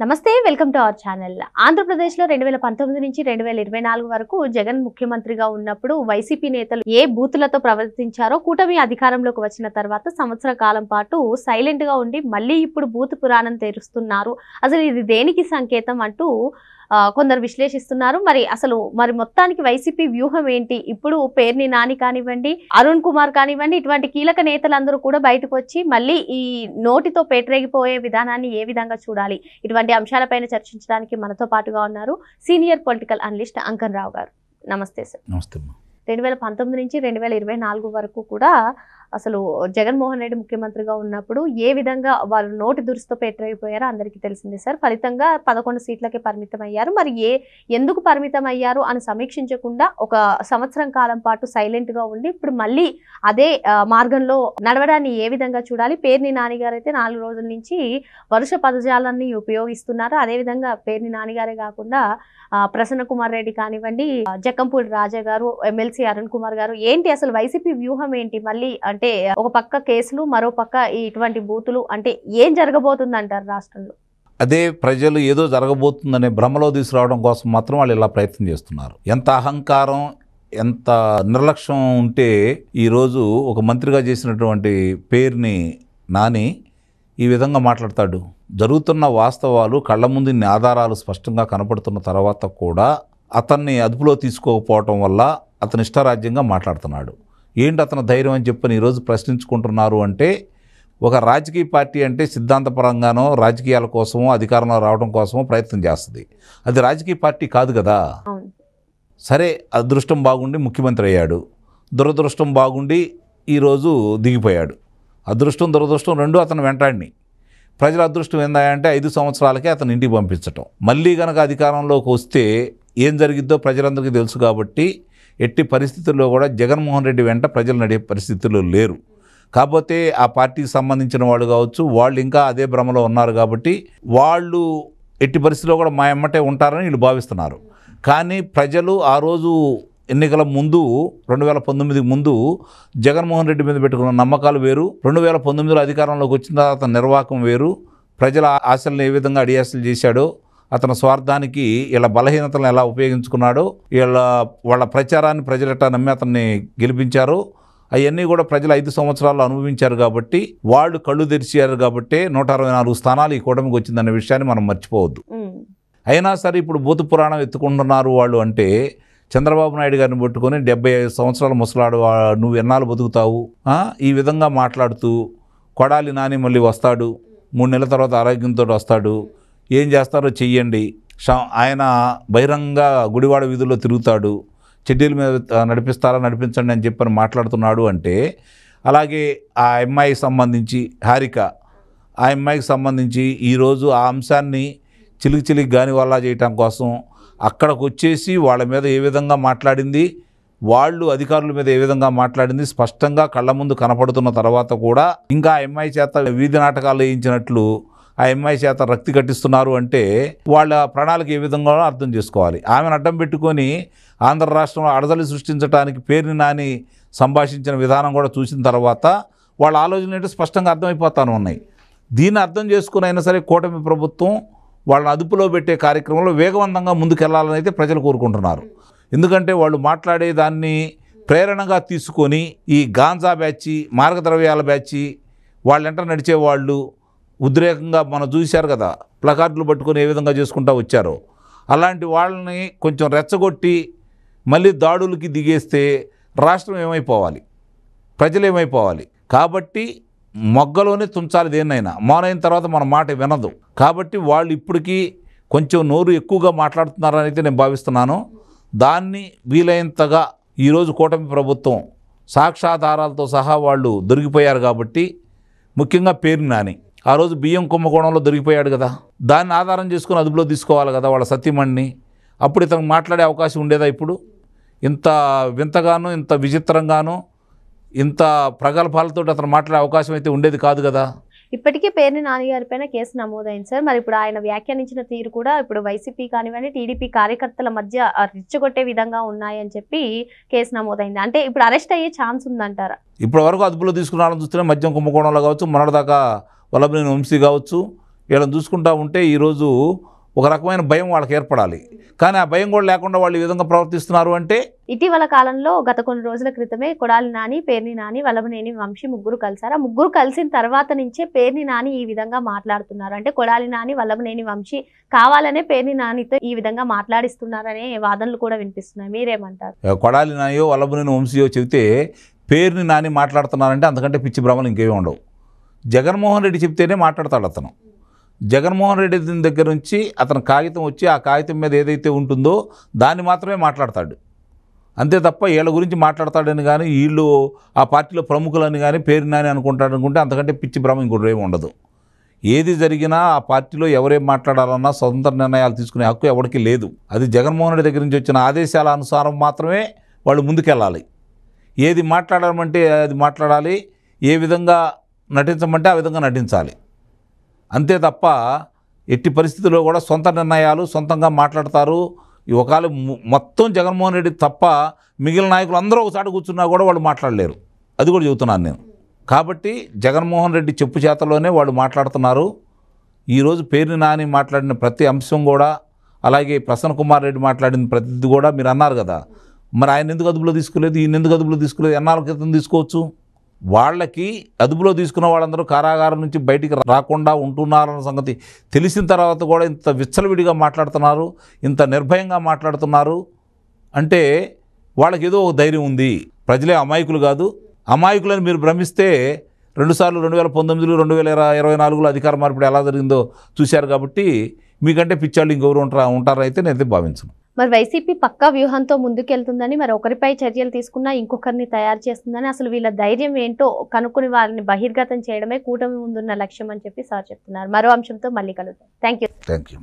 నమస్తే welcome to our channel. ఆంధ్రప్రదేశ్లో 2019 నుంచి 2024 వరకు జగన్ ముఖ్యమంత్రిగా ఉన్నప్పుడు వైసీపీ నేతలు ఏ బూతులతో ప్రవర్తించారో కూటమి అధికారంలోకి వచ్చిన తర్వాత సంవత్సర కాలం పాటు సైలెంట్ గా ఉండి మళ్ళీ ఇప్పుడు బూత్ పురాణం తెరుస్తున్నారు. అసలు ఇది దేనికి సంకేతం అంటూ కొందరు విశ్లేషిస్తున్నారు. మరి మొత్తానికి వైసీపీ వ్యూహం ఏంటి? ఇప్పుడు పేర్ని నాని కానివ్వండి, అరుణ్ కుమార్ కానివ్వండి, ఇటువంటి కీలక నేతలందరూ కూడా బయటకు వచ్చి మళ్ళీ ఈ నోటితో పేటరేగిపోయే విధానాన్ని ఏ విధంగా చూడాలి, ఇటువంటి అంశాలపైన చర్చించడానికి మనతో పాటుగా ఉన్నారు సీనియర్ పొలిటికల్ అనలిస్ట్ అంకన్ రావు గారు. నమస్తే సార్. నమస్తే. 2019 నుంచి 2024 వరకు కూడా అసలు జగన్మోహన్ రెడ్డి ముఖ్యమంత్రిగా ఉన్నప్పుడు ఏ విధంగా వారు నోటి దురుసుతో పెట్టరైపోయారో అందరికీ తెలిసిందే సార్. ఫలితంగా 11 సీట్లకే పరిమితం అయ్యారు. మరి ఎందుకు పరిమితం అయ్యారు అని సమీక్షించకుండా ఒక సంవత్సరం కాలం పాటు సైలెంట్ గా ఉండి ఇప్పుడు మళ్ళీ అదే మార్గంలో నడవడాన్ని ఏ విధంగా చూడాలి? పేర్ని నాని గారు అయితే 4 రోజుల నుంచి వరుస పదజాలాన్ని ఉపయోగిస్తున్నారు. అదేవిధంగా పేర్ని నాని గారే కాకుండా ప్రసన్న కుమార్ రెడ్డి కానివ్వండి, జక్కంపూడి రాజా గారు, ఎమ్మెల్సీ అరుణ్ కుమార్ గారు, ఏంటి అసలు వైసీపీ వ్యూహం ఏంటి? మళ్ళీ అంటే ఒక పక్క కేసులు, మరో పక్క ఇటువంటి బూతులు, అంటే ఏం జరగబోతుంది అంటారు రాష్ట్రంలో? అదే ప్రజలు ఏదో జరగబోతుందనే భ్రమలో తీసుకురావడం కోసం మాత్రం వాళ్ళు ఇలా ప్రయత్నం చేస్తున్నారు. ఎంత అహంకారం, ఎంత నిర్లక్ష్యం ఉంటే ఈరోజు ఒక మంత్రిగా చేసినటువంటి పేరుని నాని ఈ విధంగా మాట్లాడతాడు. జరుగుతున్న వాస్తవాలు కళ్ళ ముందు ఇన్ని ఆధారాలు స్పష్టంగా కనపడుతున్న తర్వాత కూడా అతన్ని అదుపులో తీసుకోకపోవటం వల్ల అతను ఇష్టరాజ్యంగా మాట్లాడుతున్నాడు. ఏంటి అతని ధైర్యం అని చెప్పని ఈరోజు ప్రశ్నించుకుంటున్నారు అంటే, ఒక రాజకీయ పార్టీ అంటే సిద్ధాంతపరంగానో రాజకీయాల కోసమో అధికారంలో రావడం కోసమో ప్రయత్నం చేస్తుంది. అది రాజకీయ పార్టీ కాదు కదా. సరే, అదృష్టం బాగుండి ముఖ్యమంత్రి అయ్యాడు, దురదృష్టం బాగుండి ఈరోజు దిగిపోయాడు. అదృష్టం దురదృష్టం రెండు అతను వెంటాడిని. ప్రజల అదృష్టం ఏందంటే 5 సంవత్సరాలకే అతను ఇంటికి పంపించటం. మళ్ళీ కనుక అధికారంలోకి వస్తే ఏం జరిగిద్దో ప్రజలందరికీ తెలుసు కాబట్టి ఎట్టి పరిస్థితుల్లో కూడా జగన్మోహన్ రెడ్డి వెంట ప్రజలు నడిపే పరిస్థితుల్లో లేరు. కాకపోతే ఆ పార్టీకి సంబంధించిన వాళ్ళు కావచ్చు, వాళ్ళు ఇంకా అదే భ్రమలో ఉన్నారు కాబట్టి వాళ్ళు ఎట్టి పరిస్థితుల్లో కూడా మా ఎమ్మటే ఉంటారని వీళ్ళు భావిస్తున్నారు. కానీ ప్రజలు ఆ రోజు ఎన్నికల ముందు 2019 ముందు జగన్మోహన్ రెడ్డి మీద పెట్టుకున్న నమ్మకాలు వేరు, 2019లో అధికారంలోకి వచ్చిన తర్వాత నిర్వాహకం వేరు. ప్రజల ఆశలను ఏ విధంగా అడియాసలు చేశాడో, అతని స్వార్థానికి ఇలా బలహీనతలను ఎలా ఉపయోగించుకున్నాడో, వాళ్ళ ప్రచారాన్ని ప్రజలు ఎట్టా నమ్మి అతన్ని గెలిపించారో అవన్నీ కూడా ప్రజలు 5 సంవత్సరాల్లో అనుభవించారు. కాబట్టి వాళ్ళు కళ్ళు తెరిచారు కాబట్టి 164 స్థానాలు ఈ కూటమికి వచ్చిందనే విషయాన్ని మనం మర్చిపోవద్దు. అయినా సరే ఇప్పుడు భూత పురాణం ఎత్తుకుంటున్నారు వాళ్ళు అంటే, చంద్రబాబు నాయుడు గారిని పట్టుకొని 75 సంవత్సరాల ముసలాడు నువ్వు ఎన్నాళ్ళు బతుకుతావు ఈ విధంగా మాట్లాడుతూ, కొడాలి నాని మళ్ళీ వస్తాడు, 3 నెలల తర్వాత ఆరోగ్యంతో వస్తాడు, ఏం చేస్తారో చెయ్యండి, ఆయన బహిరంగ గుడివాడ వీధుల్లో తిరుగుతాడు, చెడ్డీల మీద నడిపించండి అని చెప్పని మాట్లాడుతున్నాడు అంటే, అలాగే ఆ అమ్మాయికి సంబంధించి హారిక, ఆ అమ్మాయికి సంబంధించి ఈరోజు ఆ అంశాన్ని చిలికి గాని వల్ల చేయటం కోసం అక్కడికి వచ్చేసి వాళ్ళ మీద ఏ విధంగా మాట్లాడింది, వాళ్ళు అధికారుల మీద ఏ విధంగా మాట్లాడింది స్పష్టంగా కళ్ళ ముందు కనపడుతున్న తర్వాత కూడా ఇంకా ఆ అమ్మాయి చేత వీధి నాటకాలు వేయించినట్లు ఆ అమ్మాయి చేత రక్తి కట్టిస్తున్నారు అంటే వాళ్ళ ప్రణాళిక ఏ విధంగా అర్థం చేసుకోవాలి. ఆమెను అడ్డం పెట్టుకొని ఆంధ్ర రాష్ట్రంలో అడదలి సృష్టించడానికి పేరుని నాని సంభాషించిన విధానం కూడా చూసిన తర్వాత వాళ్ళ ఆలోచనలు ఏంటో స్పష్టంగా అర్థమైపోతాను ఉన్నాయి. దీన్ని అర్థం చేసుకుని అయినా సరే కూటమి ప్రభుత్వం వాళ్ళని అదుపులో పెట్టే కార్యక్రమంలో వేగవంతంగా ముందుకెళ్లాలని అయితే ప్రజలు కోరుకుంటున్నారు. ఎందుకంటే వాళ్ళు మాట్లాడే దాన్ని ప్రేరణగా తీసుకొని ఈ గాంజా బ్యాచి, మార్గద్రవ్యాల బ్యాచి, వాళ్ళెంట నడిచేవాళ్ళు ఉద్రేకంగా మనం చూశారు కదా, ప్లకార్డులు పట్టుకొని ఏ విధంగా చేసుకుంటూ వచ్చారో అలాంటి వాళ్ళని కొంచెం రెచ్చగొట్టి మళ్ళీ దాడులకి దిగేస్తే రాష్ట్రం ఏమైపోవాలి, ప్రజలు ఏమైపోవాలి. కాబట్టి మొగ్గలోనే తుంచాలి దేన్నైనా, మౌనైన తర్వాత మన మాట వినదు. కాబట్టి వాళ్ళు ఇప్పటికీ కొంచెం నోరు ఎక్కువగా మాట్లాడుతున్నారని అయితే నేను భావిస్తున్నాను. దాన్ని వీలైనంతగా ఈరోజు కూటమి ప్రభుత్వం సాక్ష్యాధారాలతో సహా వాళ్ళు దొరికిపోయారు కాబట్టి, ముఖ్యంగా పేరుని నాని ఆ రోజు బియ్యం కుంభకోణంలో దొరికిపోయాడు కదా, దాన్ని ఆధారం చేసుకుని అదుపులో తీసుకోవాలి కదా వాళ్ళ సత్యమణిని. అప్పుడు ఇతను మాట్లాడే అవకాశం ఉండేదా? ఇప్పుడు ఇంత వింతగానో, ఇంత విచిత్రంగానో, ఇంత ప్రగల్భాలతో అతను మాట్లాడే అవకాశం అయితే ఉండేది కాదు కదా. ఇప్పటికే పేర్ని నాని గారి పైన కేసు నమోదైంది సార్. మరి ఇప్పుడు ఆయన వ్యాఖ్యానించిన తీరు కూడా ఇప్పుడు వైసీపీ కానివ్వండి, టీడీపీ కార్యకర్తల మధ్య రెచ్చగొట్టే విధంగా ఉన్నాయని చెప్పి కేసు నమోదైంది. అంటే ఇప్పుడు అరెస్ట్ అయ్యే ఛాన్స్ ఉందంటారా? ఇప్పటి వరకు అదుపులో తీసుకున్నారని చూస్తేనే మద్యం కుంభకోణంలో కావచ్చు, మొన్నటిదాకా వల్లభనేని వంశీ కావచ్చు, వీళ్ళని చూసుకుంటా ఉంటే ఈరోజు ఒక రకమైన భయం వాళ్ళకి ఏర్పడాలి. కానీ ఆ భయం కూడా లేకుండా వాళ్ళు ఈ విధంగా ప్రవర్తిస్తున్నారు అంటే ఇటీవల కాలంలో గత కొన్ని రోజుల క్రితమే కొడాలి నాని, పేర్ని నాని, వల్లభనేని వంశీ ముగ్గురు కలిసారు. ఆ ముగ్గురు కలిసిన తర్వాత నుంచే పేర్ని నాని ఈ విధంగా మాట్లాడుతున్నారు. అంటే కొడాలి నాని, వల్లభనేని వంశీ కావాలనే పేర్ని నానితో ఈ విధంగా మాట్లాడిస్తున్నారనే వాదనలు కూడా వినిపిస్తున్నాయి. మీరేమంటారు? కొడాలి నాయో వల్లభనేని వంశీయో చెబితే పేర్ని నాని మాట్లాడుతున్నారంటే అంతకంటే పిచ్చి భ్రమలు ఇంకేమీ ఉండవు. జగన్మోహన్ రెడ్డి చెప్తేనే మాట్లాడతాడు అతను. జగన్మోహన్ రెడ్డి దగ్గర నుంచి అతను కాగితం వచ్చి ఆ కాగితం మీద ఏదైతే ఉంటుందో దాన్ని మాత్రమే మాట్లాడతాడు. అంతే తప్ప వీళ్ళ గురించి మాట్లాడతాడని కానీ వీళ్ళు ఆ పార్టీలో ప్రముఖులని కానీ పేరు నాని అనుకుంటే అంతకంటే పిచ్చి భ్రమ ఇంకోటి ఏమి ఉండదు. ఏది జరిగినా ఆ పార్టీలో ఎవరేం మాట్లాడాలన్నా స్వతంత్ర నిర్ణయాలు తీసుకునే హక్కు ఎవరికి లేదు. అది జగన్మోహన్ రెడ్డి దగ్గర నుంచి వచ్చిన ఆదేశాల అనుసారం మాత్రమే వాళ్ళు ముందుకెళ్ళాలి. ఏది మాట్లాడాలంటే అది మాట్లాడాలి, ఏ విధంగా నటించమంటే ఆ విధంగా నటించాలి. అంతే తప్ప ఎట్టి పరిస్థితుల్లో కూడా సొంత నిర్ణయాలు సొంతంగా మాట్లాడతారు. ఒకవేళ మొత్తం జగన్మోహన్ రెడ్డి తప్ప మిగిలిన నాయకులు అందరూ ఒకసారి కూర్చున్నా కూడా వాళ్ళు మాట్లాడలేరు. అది కూడా చెబుతున్నాను నేను. కాబట్టి జగన్మోహన్ రెడ్డి చెప్పు చేతలోనే వాళ్ళు మాట్లాడుతున్నారు. ఈరోజు పేర్ని నాని మాట్లాడిన ప్రతి అంశం కూడా, అలాగే ప్రసన్న కుమార్ రెడ్డి మాట్లాడిన ప్రతిది కూడా మీరు అన్నారు కదా, మరి ఆయన ఎందుకు అదుపులో తీసుకోలేదు, ఈయన ఎందుకు అదుపులో తీసుకోలేదు, ఎన్నాళ్ళ క్రితం తీసుకోవచ్చు. వాళ్ళకి అదుపులో తీసుకున్న వాళ్ళందరూ కారాగారం నుంచి బయటికి రాకుండా ఉంటున్నారన్న సంగతి తెలిసిన తర్వాత కూడా ఇంత విచ్చలవిడిగా మాట్లాడుతున్నారు, ఇంత నిర్భయంగా మాట్లాడుతున్నారు అంటే వాళ్ళకి ఏదో ఒక ధైర్యం ఉంది. ప్రజలే అమాయకులు కాదు. అమాయకులని మీరు భ్రమిస్తే 2 సార్లు 2019, 2024లో అధికార మార్పిడి ఎలా జరిగిందో చూశారు. కాబట్టి మీకంటే పిచ్చాళ్ళు ఇంకెవరు ఉంటారైతే నేనైతే భావించను. మరి వైసీపీ పక్కా వ్యూహంతో ముందుకెళ్తుందని, మరి ఒకరిపై చర్యలు తీసుకున్నా ఇంకొకరిని తయారు చేస్తుందని, అసలు వీళ్ళ ధైర్యం ఏంటో కనుక్కుని వారిని బహిర్గతం చేయడమే కూటమి ముందున్న లక్ష్యం అని చెప్పి సార్ చెప్తున్నారు. మరో అంశంతో మళ్ళీ కలుద్దాం. Thank you.